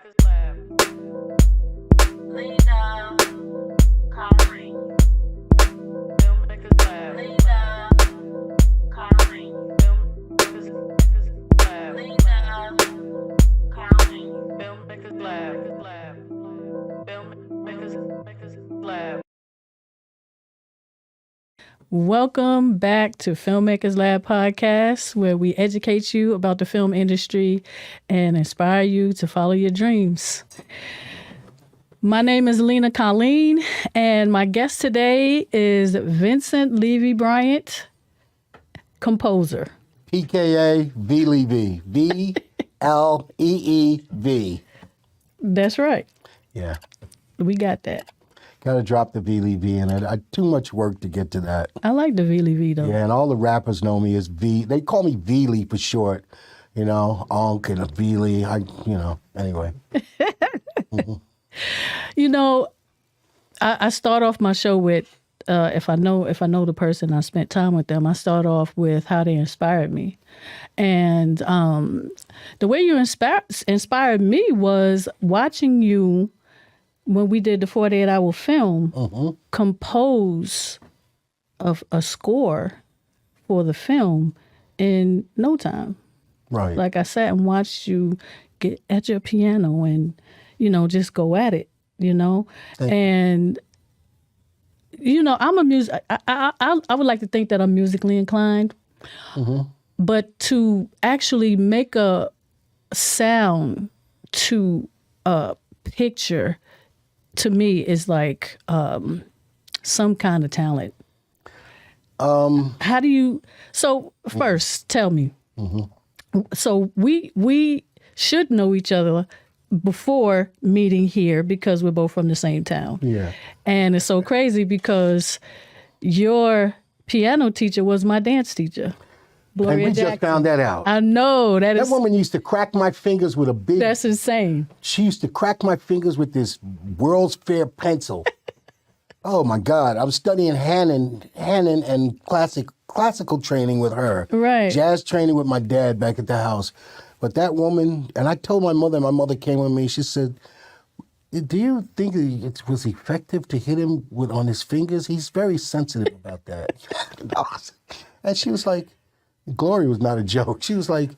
Filmmakers Lab. Lena Colleen. Filmmakers Lab. Lena Colleen. Filmmakers Lab. Lena Colleen. Filmmakers Lab. Filmmakers Lab. Welcome back to Filmmakers Lab Podcast, where we educate you about the film industry and inspire you to follow your dreams. My name is Lena Colleen, and my guest today is Vincent Levy Bryant, composer. PKA V Levy. V-L-E-E-V. That's right. Yeah. We got that. Got to drop the V Levy in it. Too much work to get to that. I like the V Levy though. Yeah, and all the rappers know me as V. They call me V-Lee for short. You know, Onk and a V-Lee. Anyway. You know, I start off my show with if I know the person, I spent time with them, I start off with how they inspired me. And the way you inspired me was watching you when we did the 48-hour film, compose a score for the film in no time. Right. Like I sat and watched you get at your piano and, just go at it, And, I'm a music. I would like to think that I'm musically inclined, but to actually make a sound to a picture, to me, is like some kind of talent. How do you? So first, tell me. So we should know each other before meeting here because we're both from the same town. Yeah. And it's so crazy because your piano teacher was my dance teacher, Gloria And we Jackson. just found that out. I know that That woman used to crack my fingers with a big... That's insane. She used to crack my fingers with this World's Fair pencil. Oh my God! I was studying Hannon and classical training with her. Right. Jazz training with my dad back at the house. But that woman, and I told my mother, and my mother came with me. She said, "Do you think it was effective to hit him on his fingers? He's very sensitive about that." And she was like, "Gloria was not a joke." She was like,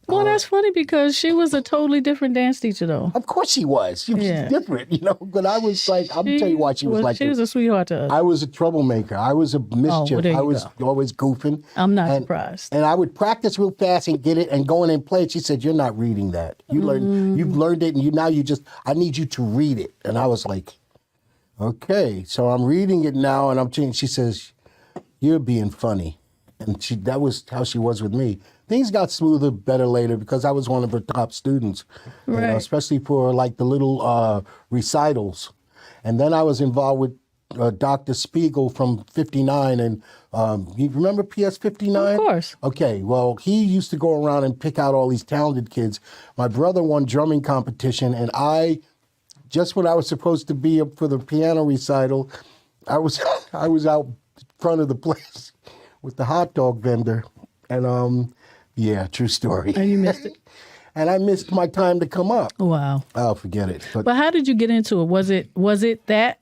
Well, that's funny because she was a totally different dance teacher, though. "Of course she was. She was different, But I was like, I'll tell you why she was like She this. was a sweetheart to us. I was a troublemaker. I was a mischief. there you I was go. always goofing. I'm not surprised. And I would practice real fast and get it and go in and play it. She said, "You're not reading that. You've learned it, and I need you to read it." And I was like, "Okay." So I'm reading it now, and I'm changing. She says, "You're being funny," and that was how she was with me. Things got smoother, better later because I was one of her top students, Right. especially for like the little recitals. And then I was involved with Dr. Spiegel from 59, and you remember PS 59? Of course. Okay, well, he used to go around and pick out all these talented kids. My brother won drumming competition, and just when I was supposed to be up for the piano recital, I was out front of the place with the hot dog vendor, and yeah, true story. And you missed it. And I missed my time to come up. Wow. Oh, forget it. But how did you get into it? Was it that,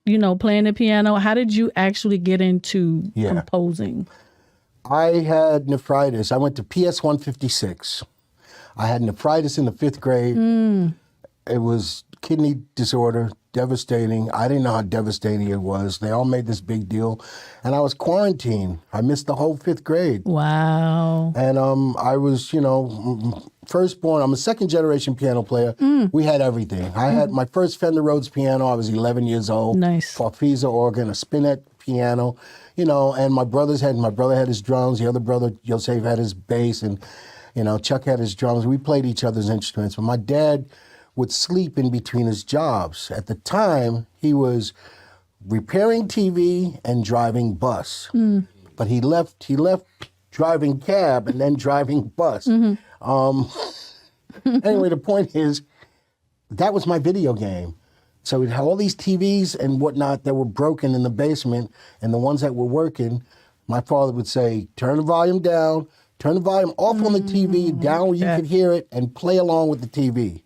playing the piano? How did you actually get into composing? I had nephritis. I went to PS 156. I had nephritis in the 5th grade. It was kidney disorder, devastating. I didn't know how devastating it was. They all made this big deal. And I was quarantined. I missed the whole 5th grade. Wow. And I was, firstborn. I'm a second-generation piano player. We had everything. I had my first Fender Rhodes piano. I was 11 years old. Nice. Farfisa organ, a spinet piano, and my brother had his drums. The other brother, Yosef, had his bass, and, Chuck had his drums. We played each other's instruments. But my dad would sleep in between his jobs. At the time, he was repairing TV and driving bus. But he left driving cab and then driving bus. Anyway, the point is, that was my video game. So we'd have all these TVs and whatnot that were broken in the basement, and the ones that were working, my father would say, "Turn the volume down, turn the volume off on the TV, down where you could hear it, and play along with the TV."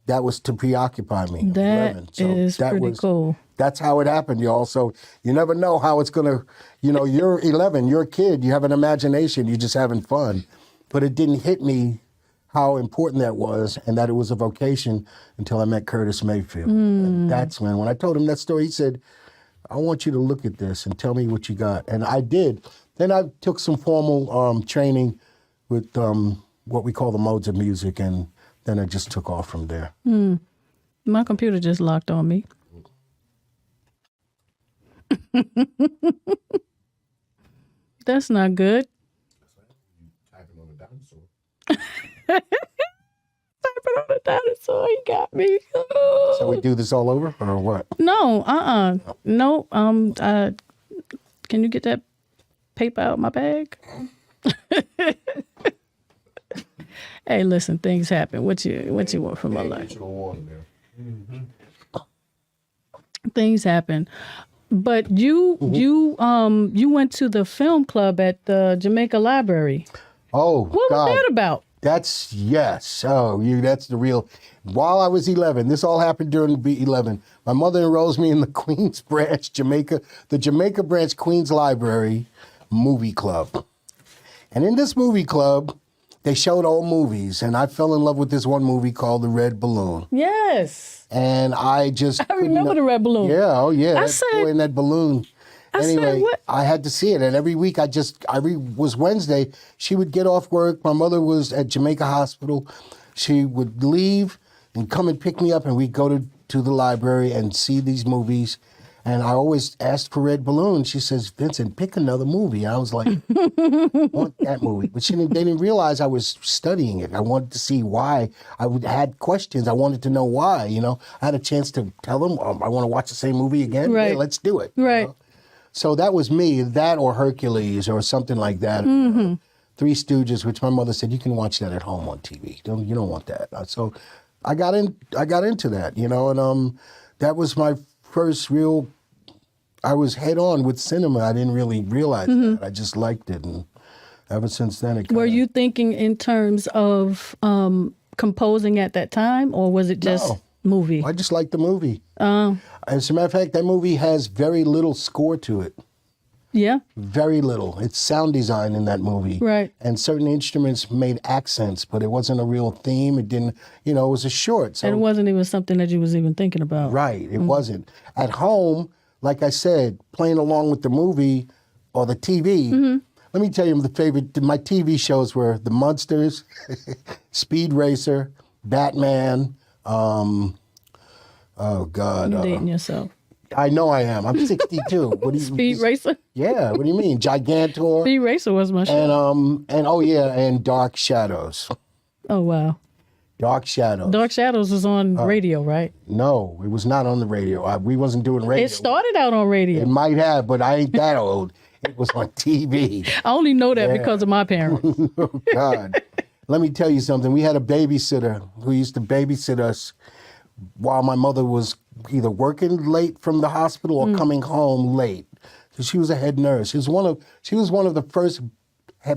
that was to preoccupy me. That 11. So is pretty cool. That's how it happened, y'all. So you never know how it's going to, you're 11, you're a kid, you have an imagination, you're just having fun. But it didn't hit me how important that was and that it was a vocation until I met Curtis Mayfield. And that's when I told him that story, he said, I want you to look at this and tell me what you got. And I did. Then I took some formal training with what we call the modes of music, and then I just took off from there. My computer just locked on me. That's not good. Typing on a dinosaur. Typing on a dinosaur, he got me. So we do this all over or what? No, no. Can you get that paper out of my bag? Hey, listen, things happen. What you want from my life? Things happen. But you went to the film club at the Jamaica Library. Oh, What was that about? That's, yes. Oh, that's the real. While I was 11, this all happened during the 11. My mother enrolls me in the Queens Branch, the Jamaica Branch Queens Library movie club. And in this movie club, they showed old movies, and I fell in love with this one movie called The Red Balloon. Yes. And I remember The Red Balloon. Yeah, oh yeah. I That said- boy in that balloon. Anyway, what? I had to see it, and every week was Wednesday. She would get off work. My mother was at Jamaica Hospital. She would leave and come and pick me up, and we'd go to the library and see these movies. And I always asked for Red Balloon. She says, Vincent, pick another movie. I was like, I want that movie. But they didn't realize I was studying it. I wanted to see why. Had questions. I wanted to know why, I had a chance to tell them, I want to watch the same movie again. Right. Yeah, let's do it. Right. So that was me, that or Hercules or something like that. Three Stooges, which my mother said, you can watch that at home on TV. You don't want that. So I got into that, and that was my first real, I was head on with cinema. I didn't really realize that. I just liked it. And ever since then, Were you thinking in terms of composing at that time, or was it just movie? I just liked the movie. As a matter of fact, that movie has very little score to it. Yeah. Very little. It's sound design in that movie. Right. And certain instruments made accents, but it wasn't a real theme. It didn't, it was a short. So, And it wasn't even something that you was even thinking about. right, it wasn't. At home, like I said, playing along with the movie or the TV, let me tell you my TV shows were The Munsters, Speed Racer, Batman, oh God. You're dating yourself. I know I am. I'm 62. What do you Speed Racer? Yeah, what do you mean? Gigantor. Speed Racer was my show. And Dark Shadows. Oh, wow. Dark Shadows. Dark Shadows was on radio, right? No, it was not on the radio. We wasn't doing radio. It started out on radio. It might have, but I ain't that old. It was on TV. I only know that because of my parents. Oh, God. Let me tell you something. We had a babysitter who used to babysit us while my mother was either working late from the hospital or coming home late. So she was a head nurse. She was one of the first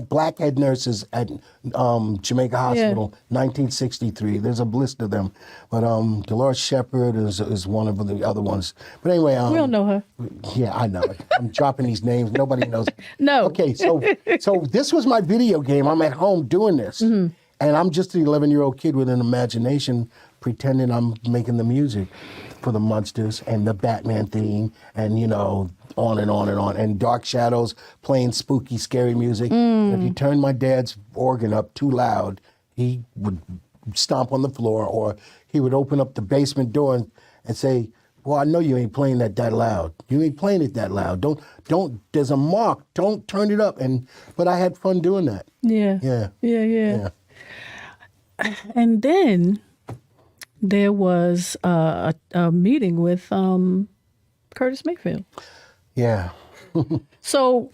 black head nurses at Jamaica Hospital, 1963. There's a list of them. But Dolores Shepard is one of the other ones. But anyway. We don't know her. Yeah, I know. I'm dropping these names. Nobody knows. No. Okay, so this was my video game. I'm at home doing this. And I'm just an 11-year-old kid with an imagination pretending I'm making the music for the Munsters and the Batman theme and, on and on and on. And Dark Shadows playing spooky, scary music. And if you turn my dad's organ up too loud, he would stomp on the floor, or he would open up the basement door and say, well, I know you ain't playing that loud. You ain't playing it that loud. Don't, there's a mark. Don't turn it up. But I had fun doing that. Yeah. Yeah. And then there was a meeting with Curtis Mayfield. Yeah. So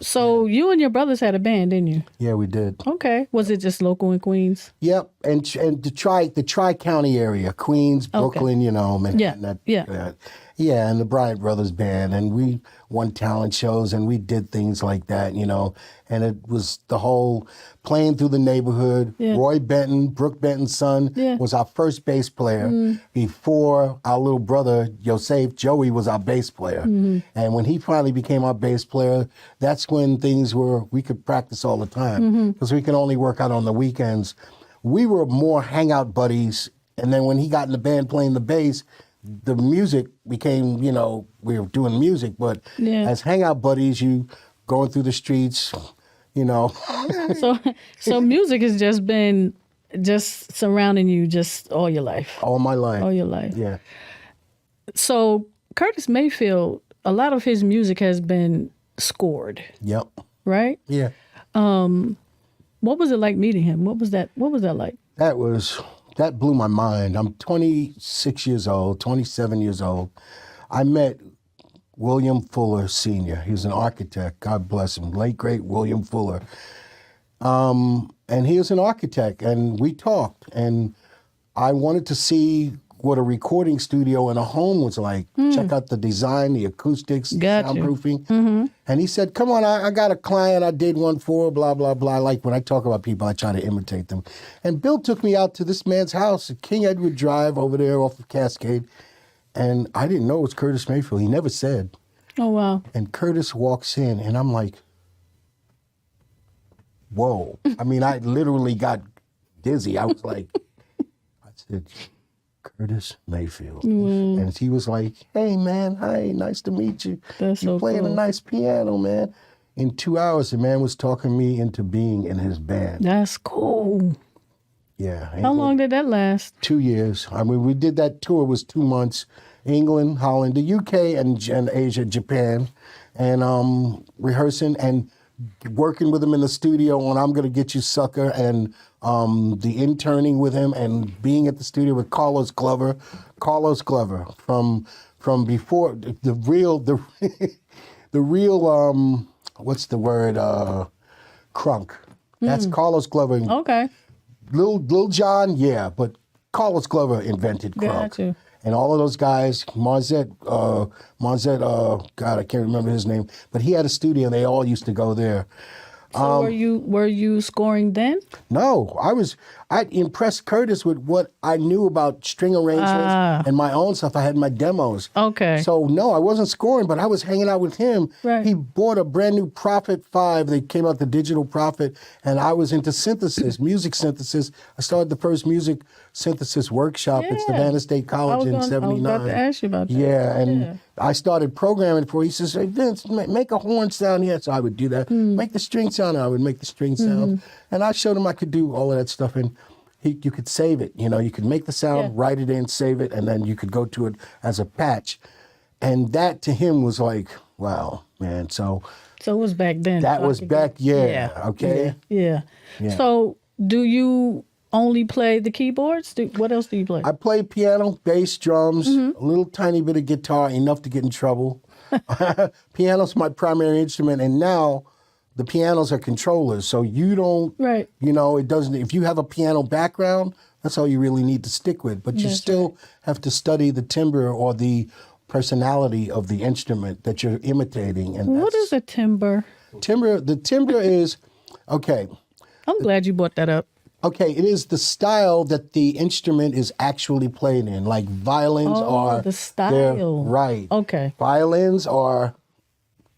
you and your brothers had a band, didn't you? Yeah, we did. Okay. Was it just local in Queens? Yep, and the Tri-County area, Queens, Brooklyn, Manhattan. Yeah. Yeah, and the Bryant Brothers Band, and we won talent shows, and we did things like that, you know. And it was the whole playing through the neighborhood. Yeah. Roy Benton, Brooke Benton's son, Yeah. was our first bass player. Before our little brother, Yosef, Joey, was our bass player. And when he finally became our bass player, that's when we could practice all the time, because we could only work out on the weekends. We were more hangout buddies, and then when he got in the band playing the bass, the music became, you know, we were doing music, but as hangout buddies, you going through the streets, you know. So music has just been just surrounding you just all your life. All my life. All your life. Yeah. So Curtis Mayfield, a lot of his music has been scored, Yep. right? Yeah. What was it like meeting him? What was that like? That blew my mind. I'm 26 years old, 27 years old. I met William Fuller Sr. He was an architect. God bless him. Late, great William Fuller. And he was an architect, and we talked. And I wanted to see what a recording studio in a home was like. Check out the design, the acoustics, Gotcha. soundproofing. And he said, come on, I got a client I did one for, blah, blah, blah. Like when I talk about people, I try to imitate them. And Bill took me out to this man's house at King Edward Drive over there off of Cascade. And I didn't know it was Curtis Mayfield. He never said. Oh, wow. And Curtis walks in, and I'm like, whoa. I mean, I literally got dizzy. I was like, I said, Curtis Mayfield. And he was like, hey, man, hi, nice to meet you. That's You're so playing cool. a nice piano, man. In 2 hours, the man was talking me into being in his band. That's cool. Yeah. How long did that last? 2 years. I mean, we did that tour. It was 2 months. England, Holland, the UK, and Asia, Japan. And rehearsing and working with him in the studio on I'm Gonna Get You Sucker, and the interning with him, and being at the studio with Carlos Glover. Carlos Glover from before the real what's the word, crunk. That's Carlos Glover. Okay. Lil Jon, yeah, but Carlos Glover invented crunk. Gotcha. And all of those guys, Marzette, God, I can't remember his name, but he had a studio, and they all used to go there. So were you scoring then? No, I impressed Curtis with what I knew about string arrangements and my own stuff. I had my demos. Okay. So no, I wasn't scoring, but I was hanging out with him. Right. He bought a brand new Prophet 5. They came out, the digital Prophet, and I was into synthesis, music synthesis. I started the first music synthesis workshop at Savannah State College in '79. I was about to ask you about that. Yeah, and I started programming for. He says, "Hey Vince, make a horn sound here." So I would do that. Make the string sound. And I would make the string sound, and I showed him I could do all of that stuff, and you could save it. You know, you could make the sound, write it in, save it, and then you could go to it as a patch, and that to him was like, wow, man. So it was back then. that was back, okay, Yeah. So do you only play the keyboards? What else do you play? I play piano, bass, drums, a little tiny bit of guitar, enough to get in trouble. Piano's my primary instrument, and now the pianos are controllers, so you don't, you know, it doesn't, if you have a piano background, that's all you really need to stick with, but you still have to study the timbre or the personality of the instrument that you're imitating. And what is a timbre? The timbre is, okay. I'm glad you brought that up. Okay, it is the style that the instrument is actually played in. Like violins are... the style. Right. Okay. Violins are...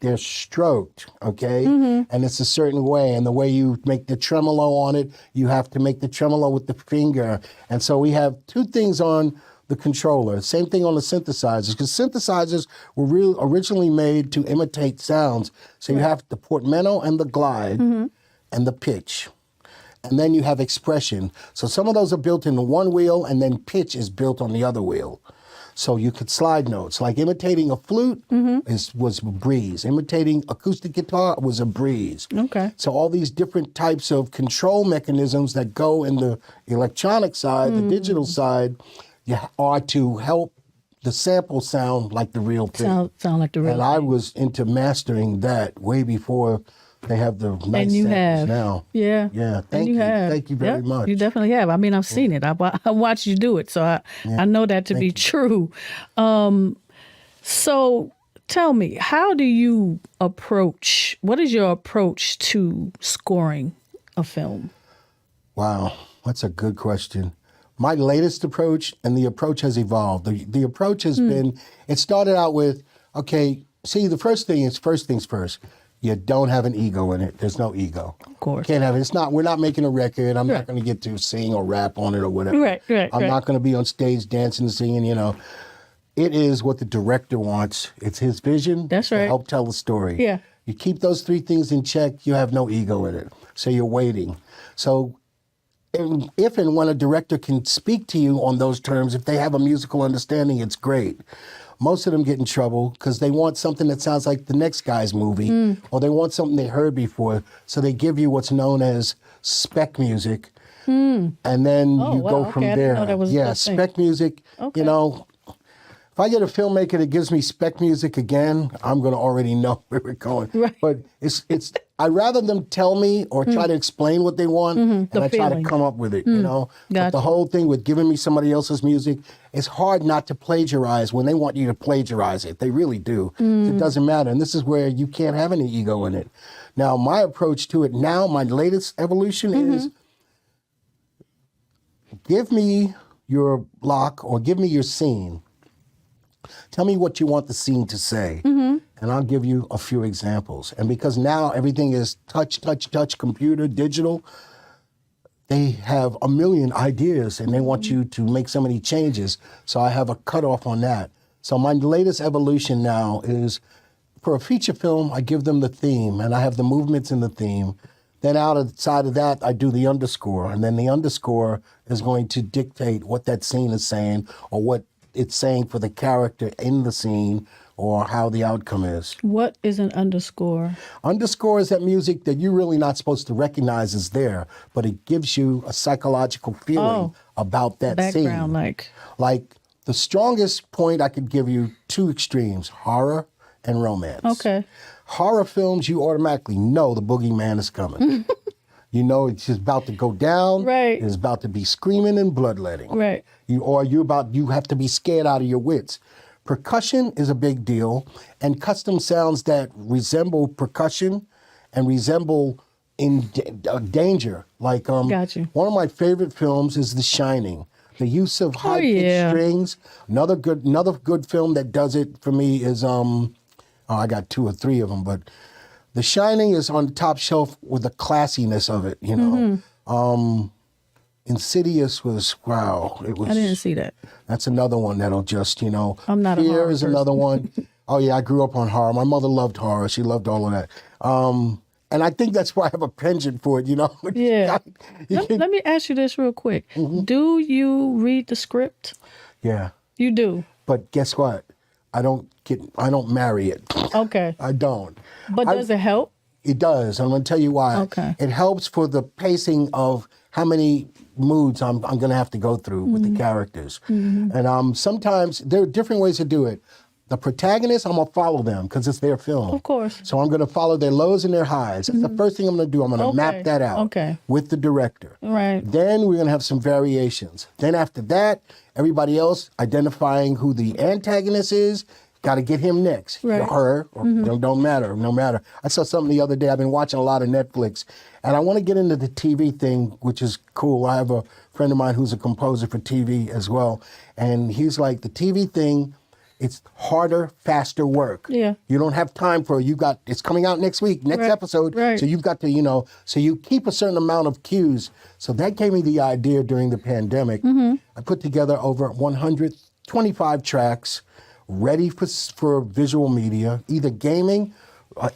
They're stroked, okay? And it's a certain way. And the way you make the tremolo on it, you have to make the tremolo with the finger. And so we have two things on the controller. Same thing on the synthesizers, because synthesizers were originally made to imitate sounds. So you have the portamento and the glide and the pitch. And then you have expression. So some of those are built into one wheel, and then pitch is built on the other wheel. So you could slide notes. Like imitating a flute was a breeze. Imitating acoustic guitar was a breeze. Okay. So all these different types of control mechanisms that go in the electronic side, the digital side, are to help the sample sound like the real thing. Sound like the real thing. And I was into mastering that way before they have the nice and you samples have now. Yeah. Yeah. Thank you. Thank you very much. You definitely have. I mean, I've seen it. I watched you do it, so I know that to be true. So tell me, how do you approach, what is your approach to scoring a film? Wow, that's a good question. My latest approach, and the approach has evolved. The approach has been, it started out with, okay, see, the first things first. You don't have an ego in it. There's no ego. Of course. Can't have it. It's not, we're not making a record. I'm not going to get to sing or rap on it or whatever. Right. I'm not going to be on stage dancing and singing, you know. It is what the director wants. It's his vision. That's to right. help tell the story. Yeah. You keep those three things in check, you have no ego in it. So you're waiting. So if and when a director can speak to you on those terms, if they have a musical understanding, it's great. Most of them get in trouble because they want something that sounds like the next guy's movie, or they want something they heard before. So they give you what's known as spec music, and then you go from I there. didn't know that was a thing. Spec music. Okay. You know, if I get a filmmaker that gives me spec music again, I'm going to already know where we're going. Right. But it's I'd rather them tell me or try to explain what they want, and I try to come up with it, you know? But Gotcha. the whole thing with giving me somebody else's music, it's hard not to plagiarize when they want you to plagiarize it. They really do. It doesn't matter. And this is where you can't have any ego in it. Now, my approach to it now, my latest evolution is give me your block or give me your scene. Tell me what you want the scene to say, and I'll give you a few examples. And because now everything is touch, computer, digital, they have a million ideas, and they want you to make so many changes. So I have a cutoff on that. So my latest evolution now is, for a feature film, I give them the theme, and I have the movements in the theme. Then outside of that, I do the underscore, and then the underscore is going to dictate what that scene is saying or what it's saying for the character in the scene or how the outcome is. What is an underscore? Underscore is that music that you're really not supposed to recognize is there, but it gives you a psychological feeling about that Background, scene. Like the strongest point I could give you, two extremes, horror and romance. Okay. Horror films, you automatically know the boogeyman is coming. You know it's just about to go down. Right. It's about to be screaming and bloodletting. Right. You have to be scared out of your wits. Percussion is a big deal, and custom sounds that resemble percussion and resemble in danger. Like Got you. One of my favorite films is The Shining. The use of high-pitched strings. Another good film that does it for me is I got 2 or 3 of them, but The Shining is on the top shelf with the classiness of it, you know. Insidious was, wow. It was. I didn't see that. That's another one that'll just, you know. I'm not a Fear horror is person. another one. Oh, yeah, I grew up on horror. My mother loved horror. She loved all of that. And I think that's why I have a penchant for it, you know. Yeah. Let me ask you this real quick. Do you read the script? Yeah. You do? But guess what? I don't marry it. Okay. I don't. But does it help? It does. I'm going to tell you why. Okay. It helps for the pacing of how many moods I'm going to have to go through with the characters. And sometimes there are different ways to do it. The protagonist, I'm going to follow them because it's their film. Of course. So I'm going to follow their lows and their highs. That's the first thing I'm going to do. I'm going to map that out with the director. Right. Then we're going to have some variations. Then after that, everybody else identifying who the antagonist is. Got to get him next. Right. Her, or don't matter, no matter. I saw something the other day. I've been watching a lot of Netflix, and I want to get into the TV thing, which is cool. I have a friend of mine who's a composer for TV as well, and he's like, the TV thing, it's harder, faster work. Yeah. You don't have time for it's coming out next week, next episode. Right. So you've got to, so you keep a certain amount of cues. So that gave me the idea during the pandemic. I put together over 125 tracks ready for visual media, either gaming,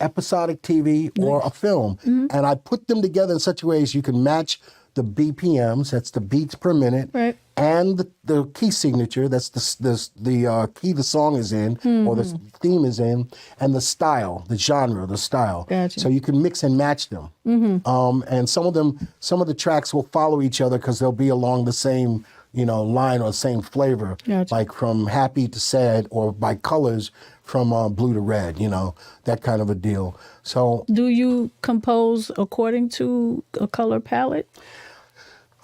episodic TV, or a film. And I put them together in such a way as you can match the BPMs, that's the beats per minute, and the key signature, that's the key the song is in, or the theme is in, and the style, the genre, the style. Gotcha. So you can mix and match them. And some of the tracks will follow each other because they'll be along the same line or same flavor, Gotcha. like from happy to sad, or by colors from blue to red, that kind of a deal. So, do you compose according to a color palette?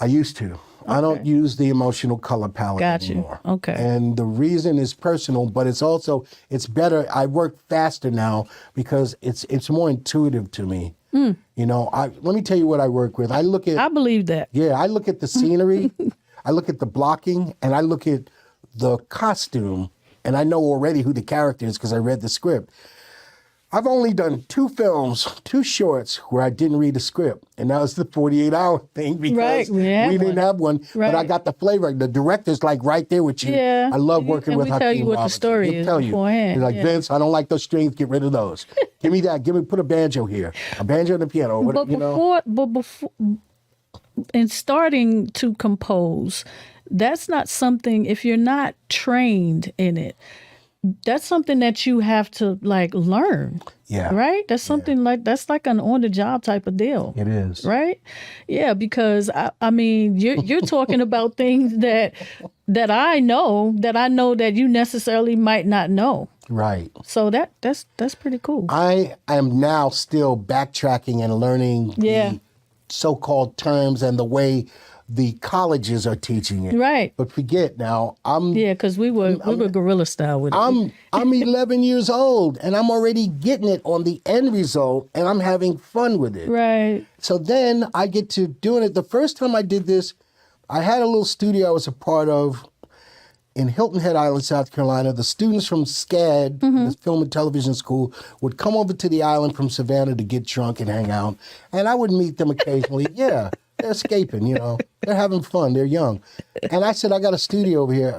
I used to. I don't use the emotional color palette Got you. anymore. Okay. And the reason is personal, but it's better. I work faster now because it's more intuitive to me. You know, let me tell you what I work with. I believe that. Yeah, I look at the scenery, I look at the blocking, and I look at the costume, and I know already who the character is because I read the script. I've only done 2 films, 2 shorts where I didn't read the script, and that was the 48-hour thing because we didn't have one. But I got the flavor. The director's like right there with you. Yeah. I love working with Hakeem tell you what Robinson. the story He'll is tell you. beforehand. He's like, Yeah. Vince, I don't like those strings. Get rid of those. Give me that. Put a banjo here. A banjo and a piano. But before, in starting to compose, that's not something, if you're not trained in it, that's something that you have to like learn. Yeah. Right? That's something that's like an on the job type of deal. It is. Right? Yeah, because I mean, you're talking about things that I know that you necessarily might not know. Right. So that's pretty cool. I am now still backtracking and learning the so-called terms and the way the colleges are teaching it. Right. But forget now, because we were guerrilla style with it. I'm 11 years old and I'm already getting it on the end result and I'm having fun with it. Right. So then I get to doing it. The first time I did this, I had a little studio I was a part of in Hilton Head Island, South Carolina. The students from SCAD, the Film and Television School, would come over to the island from Savannah to get drunk and hang out. And I would meet them occasionally. Yeah, they're escaping, you know. They're having fun. They're young. And I said, I got a studio over here.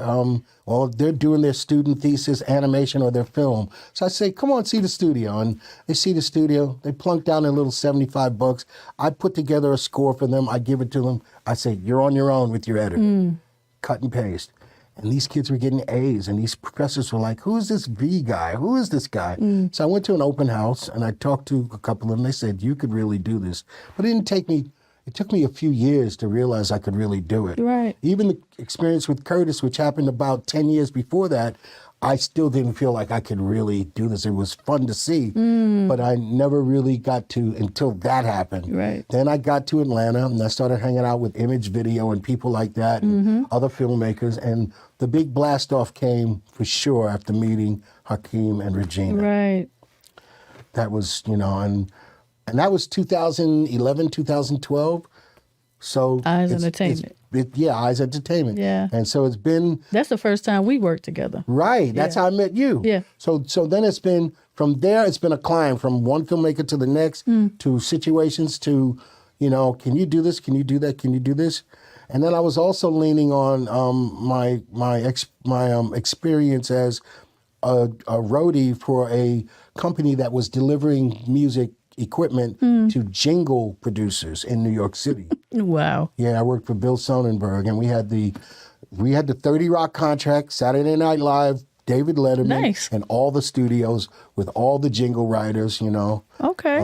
Well, they're doing their student thesis, animation, or their film. So I say, come on, see the studio. And they see the studio. They plunk down their little $75. I put together a score for them. I give it to them. I say, you're on your own with your editor. Cut and paste. And these kids were getting A's, and these professors were like, who is this V guy? Who is this guy? So I went to an open house, and I talked to a couple of them. They said, you could really do this. But it took me a few years to realize I could really do it. Right. Even the experience with Curtis, which happened about 10 years before that, I still didn't feel like I could really do this. It was fun to see, but I never really got to until that happened. Right. Then I got to Atlanta, and I started hanging out with Image Video and people like that, and other filmmakers. And the big blast-off came for sure after meeting Hakeem and Regina. Right. That was, and that was 2011, 2012. So Eyes Entertainment. Eyes Entertainment. Yeah. And so it's been... That's the first time we worked together. Right. That's how I met you. Yeah. So then it's been, from there, it's been a climb from one filmmaker to the next, to situations to, can you do this? Can you do that? Can you do this? And then I was also leaning on my experience as a roadie for a company that was delivering music equipment to jingle producers in New York City. Wow. Yeah, I worked for Bill Sonnenberg, and we had the 30 Rock contract, Saturday Night Live, David Letterman, and all the studios with all the jingle writers, Okay.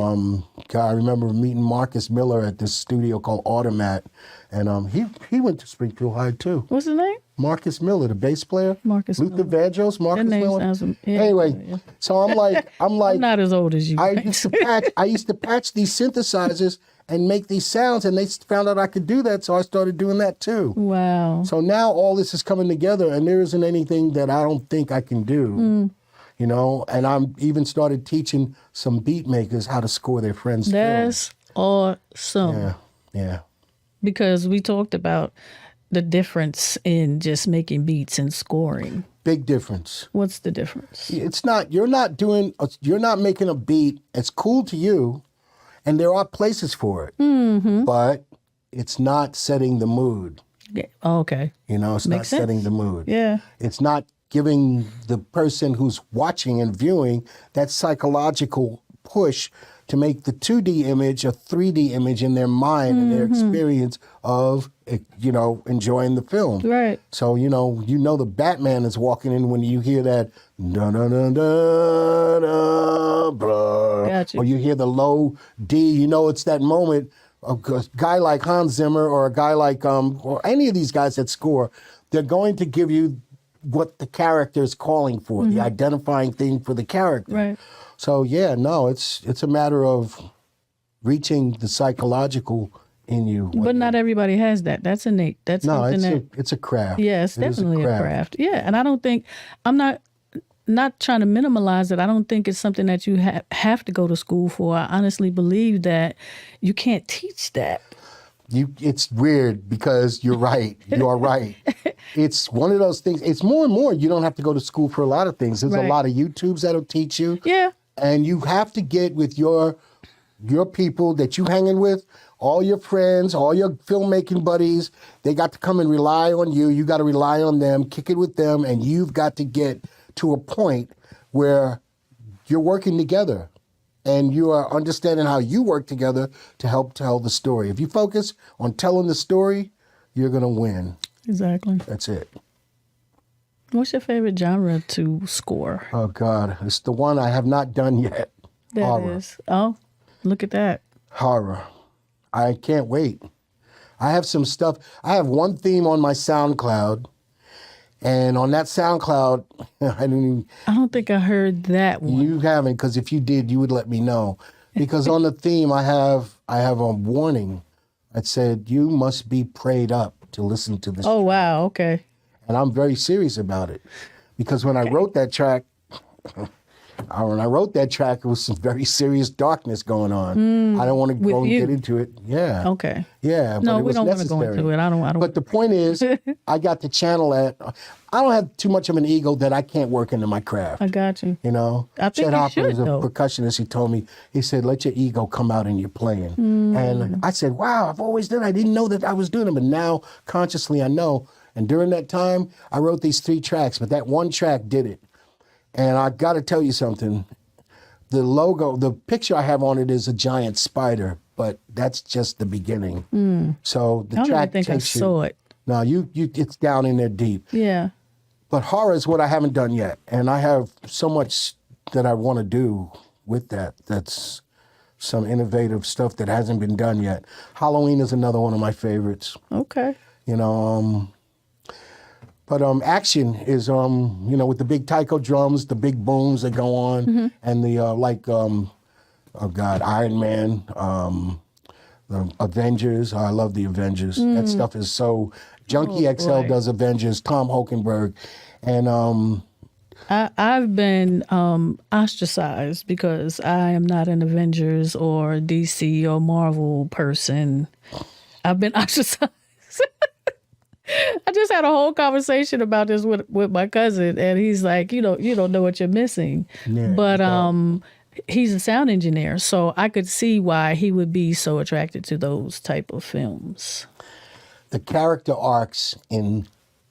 I remember meeting Marcus Miller at this studio called Automat, and he went to Springfield High too. What's his name? Marcus Miller, the bass player. Marcus Luther Miller. Vandross, Marcus That name Miller. sounds Anyway, so I'm like I'm not as old as you. I used to patch these synthesizers and make these sounds, and they found out I could do that, so I started doing that too. Wow. So now all this is coming together, and there isn't anything that I don't think I can do. And I'm even started teaching some beat makers how to score their friends' That's awesome. films. Yeah. Because we talked about the difference in just making beats and scoring. Big difference. What's the difference? You're not making a beat. It's cool to you, and there are places for it, but it's not setting the mood. Yeah. Okay. It's not setting the mood. Yeah. It's not giving the person who's watching and viewing that psychological push to make the 2D image a 3D image in their mind and their experience of, enjoying the film. Right. So, the Batman is walking in when you hear that, da-da-da-da-da, blah, Gotcha. or you hear the low D, it's that moment. A guy like Hans Zimmer or a guy like, or any of these guys that score, they're going to give you what the character is calling for, the identifying thing for the character. Right. So it's a matter of reaching the psychological in you. But not everybody has that. That's innate. That's No, something it's a craft. Yeah, it's It is definitely a craft. Yeah, and I don't think I'm not trying to minimize it. I don't think it's something that you have to go to school for. I honestly believe that you can't teach that. It's weird because you're right. You are right. It's one of those things. It's more and more. You don't have to go to school for a lot of things. There's a lot of YouTubes that'll teach you. Yeah. And you have to get with your people that you hanging with, all your friends, all your filmmaking buddies. They got to come and rely on you. You got to rely on them, kick it with them, and you've got to get to a point where you're working together. And you are understanding how you work together to help tell the story. If you focus on telling the story, you're going to win. Exactly. That's it. What's your favorite genre to score? Oh, God. It's the one I have not done yet. That Horror. is. Oh, look at that. Horror. I can't wait. I have some stuff. I have one theme on my SoundCloud. And on that SoundCloud, I don't think I heard that one. You haven't, because if you did, you would let me know. Because on the theme, I have a warning. It said, you must be prayed up to listen to this. Oh, wow. Okay. And I'm very serious about it. Because when I wrote that track, it was some very serious darkness going on. I don't want to go and get into it. Yeah. Okay. Yeah. No, but it we was don't want to necessary. go into it. I don't. But the point is, I got to channel that. I don't have too much of an ego that I can't work into my craft. I got you. You know? I think Chet you Hopper should, is a though. percussionist. He told me, he said, let your ego come out in your playing. And I said, wow, I've always done it. I didn't know that I was doing it, but now consciously I know. And during that time, I wrote these 3 tracks, but that one track did it. And I got to tell you something. The logo, the picture I have on it is a giant spider, but that's just the beginning. So the I don't track even think I takes you. saw it. No, it's down in there deep. Yeah. But horror is what I haven't done yet, and I have so much that I want to do with that. That's some innovative stuff that hasn't been done yet. Halloween is another one of my favorites. Okay. You know, but action is with the big taiko drums, the big booms that go on, and the Iron Man, the Avengers. I love the Avengers. That stuff is so. Junkie XL does Avengers. Tom Hokenberg, and I've been ostracized because I am not an Avengers or DC or Marvel person. I've been ostracized. I just had a whole conversation about this with my cousin, and he's like, you don't know what you're missing. Yeah, but he's a sound engineer, so I could see why he would be so attracted to those type of films. the character arcs in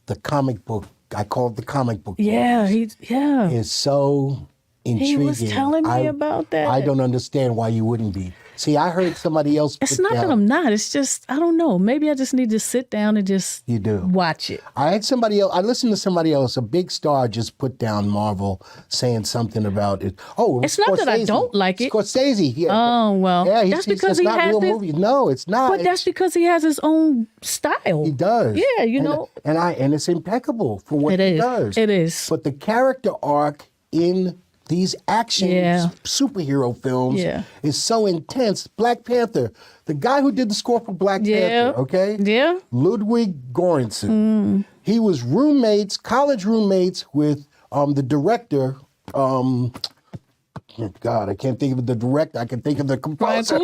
the comic book, I call it the comic book. Yeah, books, is so intriguing. He was telling me about that. I don't understand why you wouldn't be. See, I heard somebody else. It's not that I'm not. It's just, I don't know. Maybe I just need to sit down and just watch it. I had somebody else. I listened to somebody else. A big star just put down Marvel, saying something about it. Oh, it's not that I don't like it. Scorsese. Yeah. Oh well. Yeah, that's because he not has real this, movies. No, it's not. But that's because he has his own style. He does. Yeah, you know. And it's impeccable for what he does. It is. But the character arc in these action superhero films is so intense. Black Panther, the guy who did the score for Black Panther, okay? Yeah. Ludwig Göransson. He was college roommates with the director, God, I can't think of the director. I can think of the composer.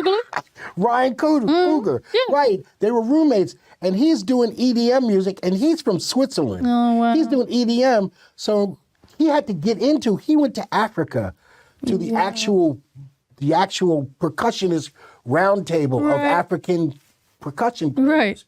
Ryan Coogler. Yeah. Right. They were roommates. And he's doing EDM music, and he's from Switzerland. Oh, wow. He's doing EDM. So he had to he went to Africa to the actual percussionist roundtable of African percussion players. Right.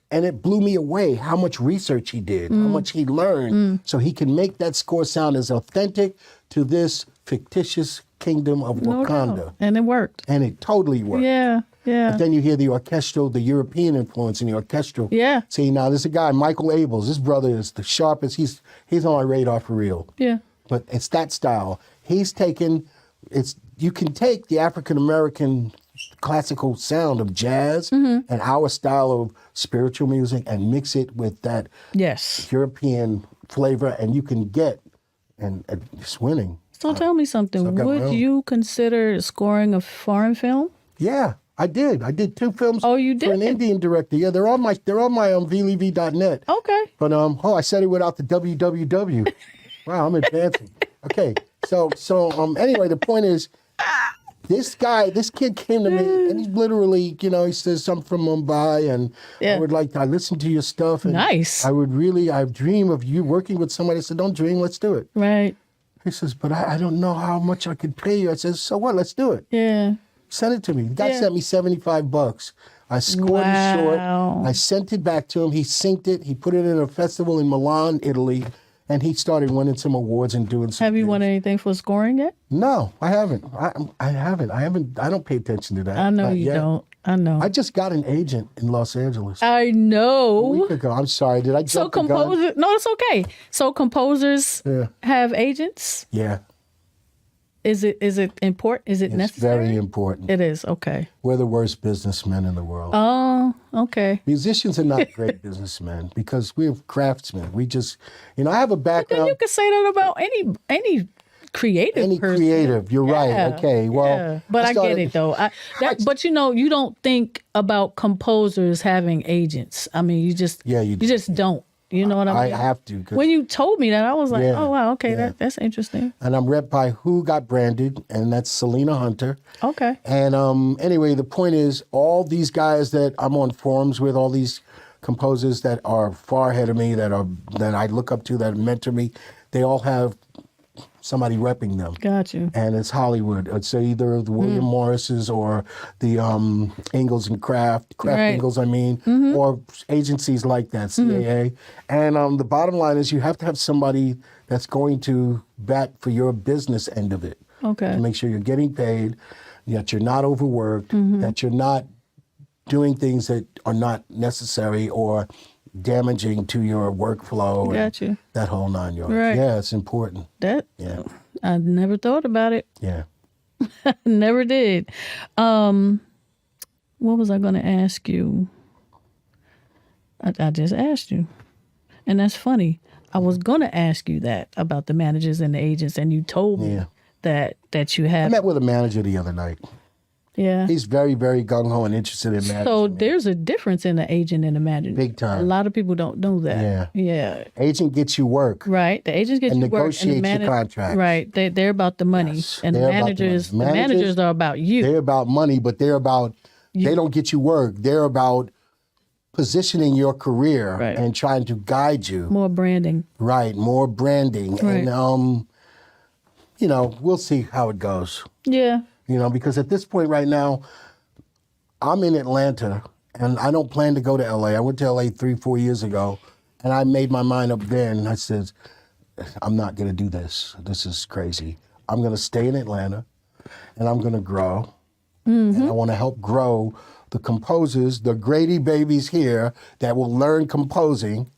And it blew me away how much research he did, how much he learned, so he can make that score sound as authentic to this fictitious kingdom of Wakanda. No, and it worked. And it totally worked. Yeah, yeah. But then you hear the orchestral, the European influence in the orchestral. Yeah. See, now there's a guy, Michael Abels. This brother is the sharpest. He's on my radar for real. Yeah. But it's that style. You can take the African-American classical sound of jazz and our style of spiritual music and mix it with that European flavor, and you can get, and it's winning. So tell me something. Would you consider scoring a foreign film? Yeah, I did 2 films. Oh, you For an did? Indian director. Yeah, they're on my vlev.net. Okay. But I said it without the www. Wow, I'm advancing. Okay, so anyway, the point is, this kid came to me, and he's literally, he says, I'm from Mumbai, and I listen to your stuff, and Nice. I dream of you working with somebody. I said, don't dream, let's do it. Right. He says, but I don't know how much I could pay you. I said, so what? Let's do it. Yeah. Send it to me. The guy sent me $75. I scored it short. I sent it back to him. He synced it. He put it in a festival in Milan, Italy, and he started winning some awards and doing some Have you things. won anything for scoring yet? No, I haven't. I haven't. I don't pay attention to that. I know Not you yet. don't. I know. I just got an agent in Los Angeles I a know. week ago. I'm sorry. Did I So jump the gun? composers, no, it's okay. So composers have agents. Yeah. Is it important? Is it It's necessary? very important. It is. Okay. We're the worst businessmen in the world. Oh, okay. Musicians are not great businessmen because we're craftsmen. We just, I have a Then background. you could say that about any creative Any person. creative, you're right. Okay, well, Yeah. But I get it though. But you don't think about composers having agents. I mean, you just you do. just don't. You know what I mean? I have to. 'Cause- When you told me that, I was like, Yeah, oh wow, okay, yeah. that's interesting. and I'm rep by Who Got Branded, and that's Selena Hunter. Okay. And anyway, the point is, all these guys that I'm on forums with, all these composers that are far ahead of me, that I look up to, that mentor me, they all have somebody repping them. Got you. And it's Hollywood. It's either the William Morrises or the Ingalls and Kraft Right. Ingalls, or agencies like that, CAA. And the bottom line is you have to have somebody that's going to bat for your business end of it. Okay. To make sure you're getting paid, that you're not overworked, that you're not doing things that are not necessary or damaging to your workflow. And Got you. that whole 9 yards. Right. Yeah, it's important. Yeah. I never thought about it. Yeah. Never did. What was I going to ask you? I just asked you. And that's funny. I was going to ask you that about the managers and the agents, and you told me that you I have. met with a manager the other night. Yeah. He's very, very gung-ho and interested in management. So there's a difference in the agent and the manager. Big time. A lot of people don't know that. Yeah. Yeah. Agent gets you work. Right. The agents get And you work. negotiate your contracts. Right. They're about the money. Yes, And the they're about the managers, money. the managers are about you. They're about money, but they're about, they don't get you work. They're about positioning your career Right. and trying to guide you. More branding. Right, more branding. Right. And, we'll see how it goes. Yeah. Because at this point right now, I'm in Atlanta, and I don't plan to go to L.A. I went to L.A. 3-4 years ago, and I made my mind up then. I said, I'm not going to do this. This is crazy. I'm going to stay in Atlanta, and I'm going to grow. And I want to help grow the composers, the Grady babies here that will learn composing,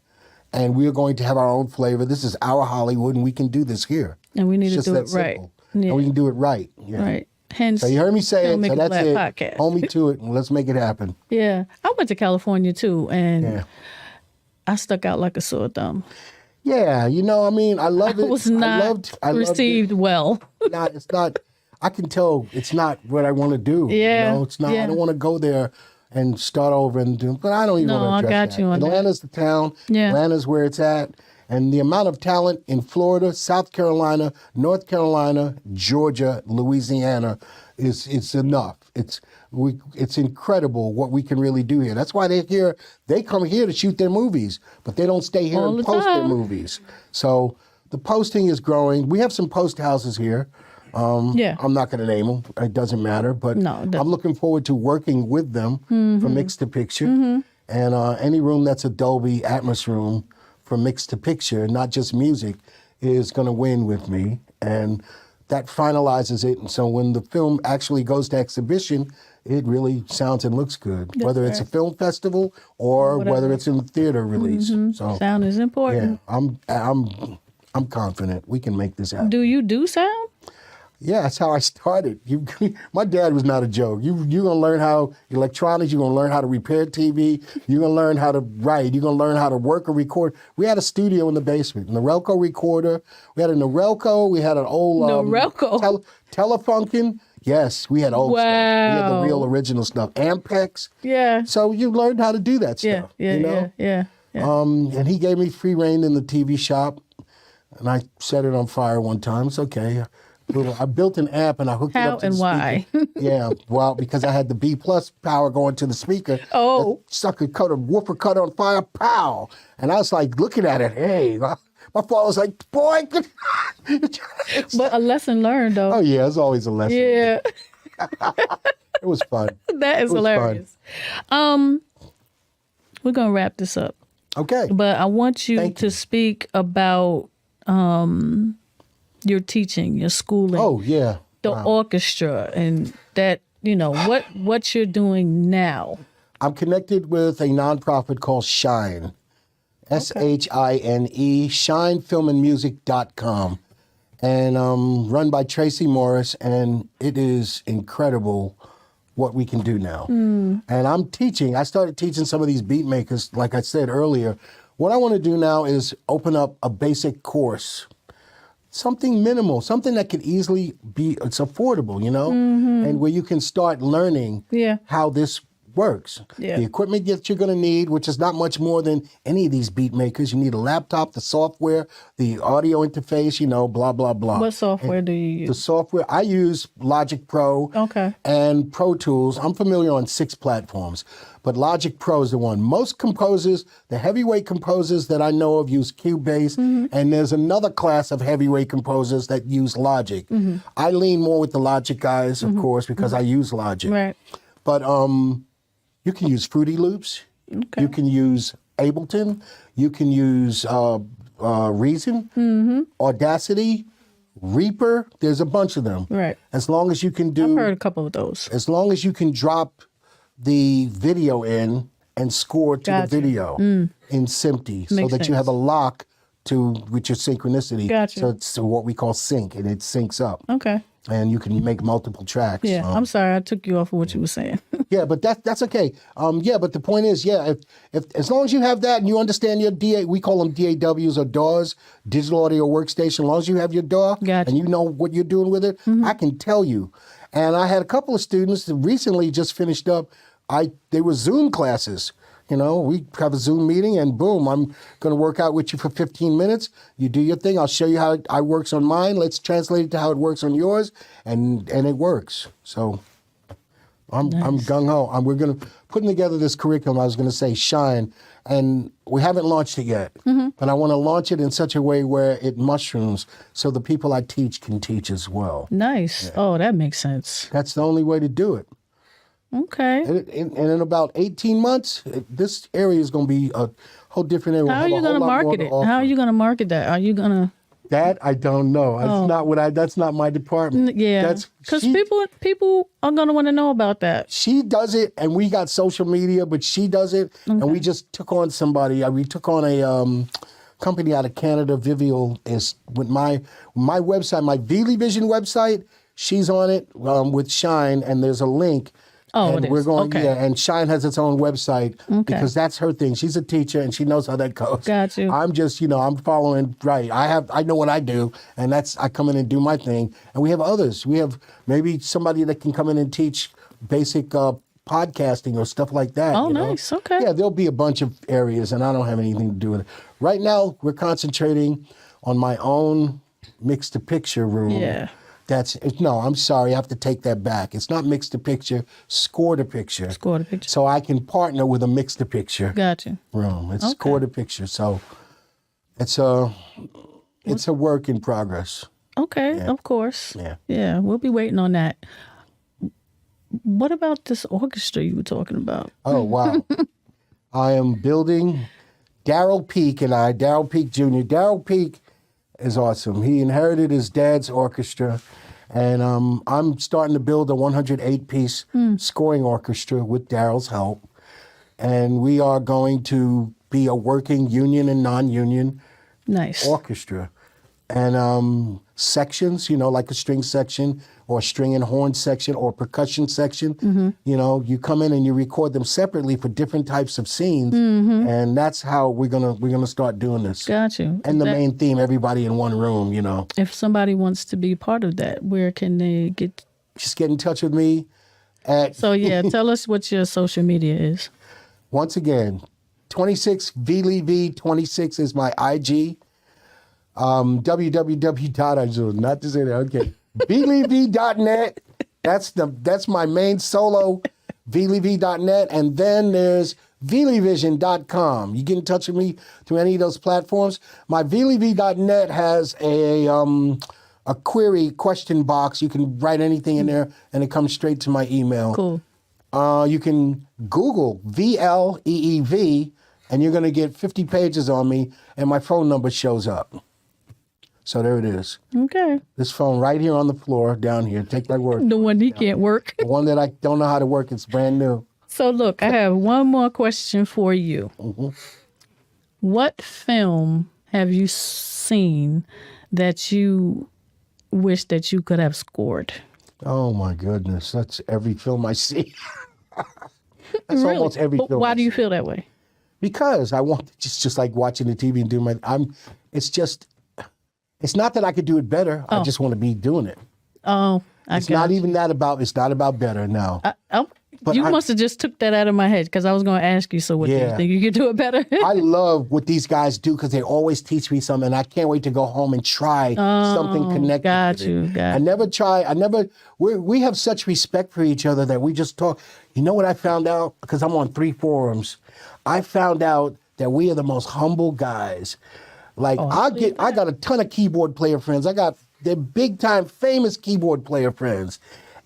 and we're going to have our own flavor. This is our Hollywood, and we can do this here. And we need It's to just do it that right. simple. Yeah. And we can do it right. Yeah. Right. Hence, So you heard me say it, so Filmmakers that's Lab it. Podcast. Hold me to it, and let's make it happen. Yeah. I went to California too, and Yeah. I stuck out like a sore thumb. Yeah, I love it. I was not I loved received it. well. It's not. I can tell it's not what I want to do. Yeah, It's not. yeah. I don't want to go there and start over and do. But I don't even No, want to I address got that. you on that. Atlanta's the town. Yeah. Atlanta's where it's at, and the amount of talent in Florida, South Carolina, North Carolina, Georgia, Louisiana is enough. It's incredible what we can really do here. That's why they come here to shoot their movies, but they don't stay here All and the post their time. movies. So the posting is growing. We have some post houses here. Yeah. I'm not going to name them. It doesn't matter. But No, it doesn't. I'm looking forward to working with them from mix to picture. And any room that's a Dolby Atmos room from mix to picture, not just music, is going to win with me. And that finalizes it. And so when the film actually goes to exhibition, it really sounds and looks good, whether it's a film festival or whether it's in the theater release. So Sound is yeah, important. I'm confident we can make this happen. Do you do sound? Yeah, that's how I started. My dad was not a joke. You're gonna learn how electronics. You're gonna learn how to repair TV. You're gonna learn how to write. You're gonna learn how to work or record. We had a studio in the basement, Norelco recorder. We had a Norelco. We had an old Norelco? Telefunken. Yes, we had old stuff. We had the Wow. real original stuff. Ampex. Yeah. So you learned how to do that Yeah. stuff. Yeah. you know? Yeah. And he gave me free reign in the TV shop, and I set it on fire one time. It's okay. I built an amp and I hooked it How up to and the why? speaker. Yeah, well, because I had the B plus power going to the speaker. Oh. That sucker cut a woofer cut on fire, pow! And I was like looking at it. Hey, my father was like, boy. But a lesson learned, though. Oh yeah, it's always a lesson. Yeah. It was fun. That is was hilarious. We're gonna wrap this up, Okay. but I want you Thank to you. speak about your teaching, your schooling, Oh yeah. the orchestra, and that what you're doing now. I'm connected with a nonprofit called Shine. SHINE, shinefilmandmusic.com. And run by Tracy Morris, and it is incredible what we can do now. And I'm teaching. I started teaching some of these beat makers, like I said earlier. What I want to do now is open up a basic course, something minimal, something that could easily be, it's affordable, and where you can start learning Yeah. how this works. Yeah. The equipment that you're going to need, which is not much more than any of these beat makers. You need a laptop, the software, the audio interface, blah, blah, blah. What software do you The use? software, I use Logic Pro Okay. and Pro Tools. I'm familiar on 6 platforms, but Logic Pro is the one. Most composers, the heavyweight composers that I know of use Cubase, and there's another class of heavyweight composers that use Logic. I lean more with the Logic guys, of course, because I use Logic. Right. But you can use Fruity Loops. Okay. You can use Ableton. You can use Reason, Audacity, Reaper. There's a bunch of them. Right. As long as you can I've do, heard a couple of those. as long as you can drop the video in and score to Gotcha. the video in SMPTE, so Makes that you have a sense. lock with your synchronicity. Gotcha. So it's what we call sync, and it syncs up. Okay. And you can make multiple tracks. Yeah. I'm sorry I took you off of what you were saying. Yeah, but that's okay. But the point is, if as long as you have that and you understand your DA, we call them DAWs or DAWs, digital audio workstation. As long as you have your DAW Gotcha. and you know what you're doing with it, I can tell you. And I had a couple of students that recently just finished up. They were Zoom classes. We have a Zoom meeting and boom, I'm going to work out with you for 15 minutes. You do your thing. I'll show you how it works on mine. Let's translate it to how it works on yours. And it works. So I'm gung-ho. We're going to putting together this curriculum. I was going to say Shine, and we haven't launched it yet. But I want to launch it in such a way where it mushrooms so the people I teach can teach as well. Nice. Oh, that makes sense. That's the only way to do it. Okay. And in about 18 months, this area is going to be a whole different area. How are you going to market it? How are you going to market that? Are you going to? That I don't know. That's not what That's not my department. Yeah. Because people are going to want to know about that. She does it, and we got social media, but she does it, and we just took on somebody. We took on a company out of Canada. Vivial is with my website, my Veely Vision website. She's on it with Shine, and there's a link. Oh, and it we're is. going, Okay. yeah, and Shine has its own website because that's her thing. She's a teacher and she knows how that goes. Got you. I'm just, I'm following right. I know what I do, and I come in and do my thing. And we have others. We have maybe somebody that can come in and teach basic podcasting or stuff like that. Oh, you know? nice. Okay. Yeah, there'll be a bunch of areas, and I don't have anything to do with it. Right now, we're concentrating on my own mix-to-picture room. Yeah. No, I'm sorry, I have to take that back. It's not mix to picture, score to picture. Score to picture. So I can partner with a mix to picture Got you. room. It's Okay. score to picture. So it's a work in progress. Okay, of course. Yeah. Yeah, we'll be waiting on that. What about this orchestra you were talking about? Oh, wow. I am building Darryl Peak Jr. Darryl Peak is awesome. He inherited his dad's orchestra, and I'm starting to build a 108-piece scoring orchestra with Darryl's help. And we are going to be a working union and non-union Nice. orchestra. And sections, like a string section or a string and horn section or percussion section, you come in and you record them separately for different types of scenes. And that's how we're gonna start doing this. Got you. And the main theme, everybody in one room, If somebody wants to be part of that, where can they get just get in touch with me at, So yeah, tell us what your social media is. once again, 26 VLevy26 is my IG. Not to say that, okay. VLevy.net. That's my main solo, VLevy.net. And then there's VLevision.com. You get in touch with me through any of those platforms. My VLevy.net has a query question box. You can write anything in there and it comes straight to my email. Cool. You can Google VLEEV and you're going to get 50 pages on me and my phone number shows up. So there it is. Okay. This phone right here on the floor down here. Take my word. The one he can't work. The one that I don't know how to work. It's brand new. So look, I have one more question for you. Mm-hmm. What film have you seen that you wish that you could have scored? Oh my goodness. That's every film I see. That's Really? almost every But film. why I do you see. feel that way? Because I want just like watching the TV and doing it's not that I could do it better. I just want to be doing it. Oh, It's not about better, no. But you must have just took that out of my head because I was going to ask you, so what do you Yeah. think? You could do it better? I love what these guys do because they always teach me something, and I can't wait to go home and try something connected. got you. We have such respect for each other that we just talk. You know what I found out? Because I'm on 3 forums. I found out that we are the most humble guys. Like I got a ton of keyboard player friends. I got the big time famous keyboard player friends.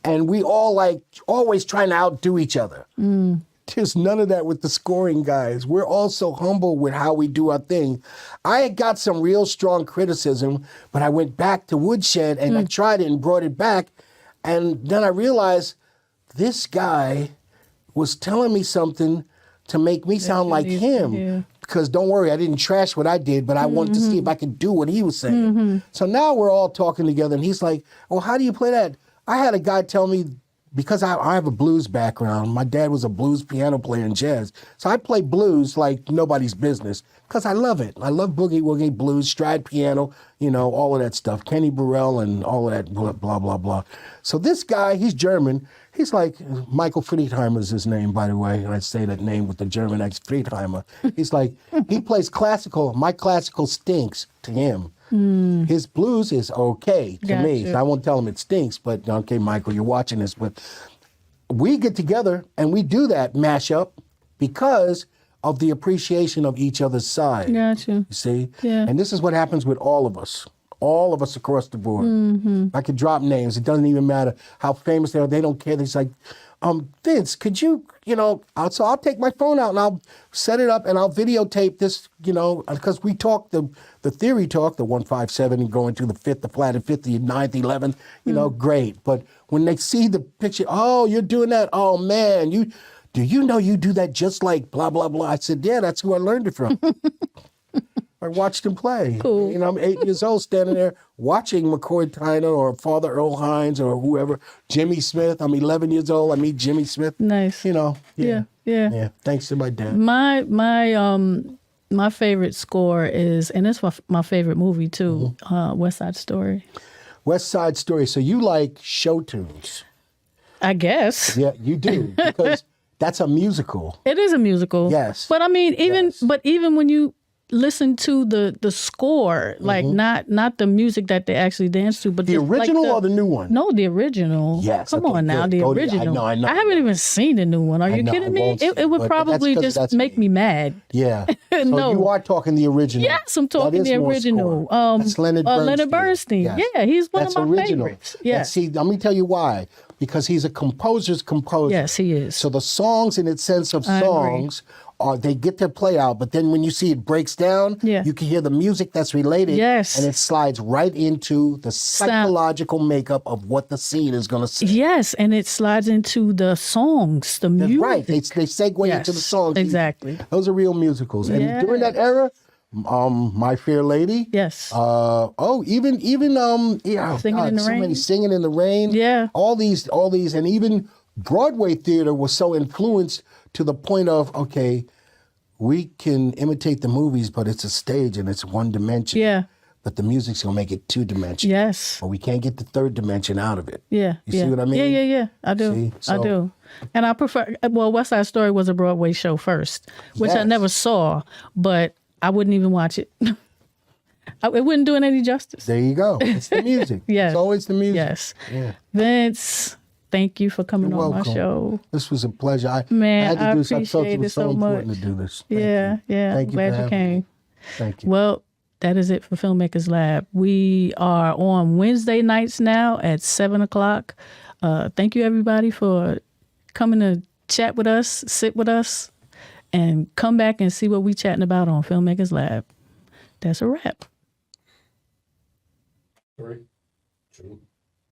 And we all like always trying to outdo each other. There's none of that with the scoring guys. We're all so humble with how we do our thing. I got some real strong criticism, but I went back to Woodshed and I tried it and brought it back. And then I realized this guy was telling me something to make me sound like him. Because don't worry, I didn't trash what I did, but I wanted to see if I could do what he was saying. So now we're all talking together and he's like, well, how do you play that? I had a guy tell me, because I have a blues background, my dad was a blues piano player in jazz. So I play blues like nobody's business because I love it. I love boogie woogie, blues, stride piano, all of that stuff. Kenny Burrell and all of that, blah, blah, blah, blah. So this guy, he's German. He's like, Michael Friedheimer is his name, by the way. And I say that name with the German X, Friedheimer. He's like, he plays classical. My classical stinks to him. His blues is okay to me. So I won't tell him it stinks, but okay, Michael, you're watching this. But we get together and we do that mashup because of the appreciation of each other's side. Got you. You see? Yeah. And this is what happens with all of us across the board. I could drop names. It doesn't even matter how famous they are. They don't care. It's like, Vince, could you, so I'll take my phone out and I'll set it up and I'll videotape this, because we talk the theory talk, the 157 and going to the fifth, the flat and fifth, the ninth, 11th, great. But when they see the picture, oh, you're doing that. Oh man, do you know you do that just like blah, blah, blah. I said, yeah, that's who I learned it from. I watched him play. Cool. I'm 8 years old standing there watching McCoy Tyner or Father Earl Hines or whoever, Jimmy Smith. I'm 11 years old. I meet Jimmy Smith. Nice. Yeah. Thanks to my dad. My favorite score is, and it's my favorite movie too, West Side Story. West Side Story. So you like show tunes? I guess. Yeah, you do, because that's a musical. It is a musical. Yes. But I mean, even when you listen to the score, like not the music that they actually dance to, but the original or the new one? No, the original. Yes. Come okay, on now, good. the Go original. I know. I haven't even seen the new one. Are you kidding me? It would probably just make me mad. Yeah. So No. you are talking the original. Yes, I'm talking the original. That's Leonard Bernstein. Leonard Bernstein. Yes. Yeah, he's one That's of my original. favorites. Yeah. And see, let me tell you why. Because he's a composer's composer. Yes, he is. So the songs, in its sense of I songs, they get their play out. But then when you see it breaks down, you can hear the music that's related. Yes. And it slides right into the psychological makeup of what the scene is going to say. Yes, and it slides into the songs, the music. Right. They segue into the songs. Exactly. Those are real musicals. And during that era, My Fair Lady. Yes. Even Singing in the Rain. Many Singing in the Rain. Yeah. All these, and even Broadway theater was so influenced to the point of, okay, we can imitate the movies, but it's a stage and it's one dimension. Yeah. but the music's gonna make it 2-dimensional. Yes. But we can't get the 3rd dimension out of it. Yeah. You see what I mean? Yeah. I do. See? I So- do. And I prefer, well, West Side Story was a Broadway show first, which I Yes. never saw, but I wouldn't even watch it. It wouldn't do it any justice. There you go. It's the music. Yes. It's always the music. Yes. Yeah. Vince, thank you for coming You're on welcome. my show. This was a pleasure. I Man, had to I do this. I felt appreciate it was it so so important much. to do this. Thank Yeah. you. Thank you Glad for you having came. me. Thank you. Well, that is it for Filmmakers Lab. We are on Wednesday nights now at 7:00. Thank you, everybody, for coming to chat with us, sit with us, and come back and see what we chatting about on Filmmakers Lab. That's a wrap. 3, 2.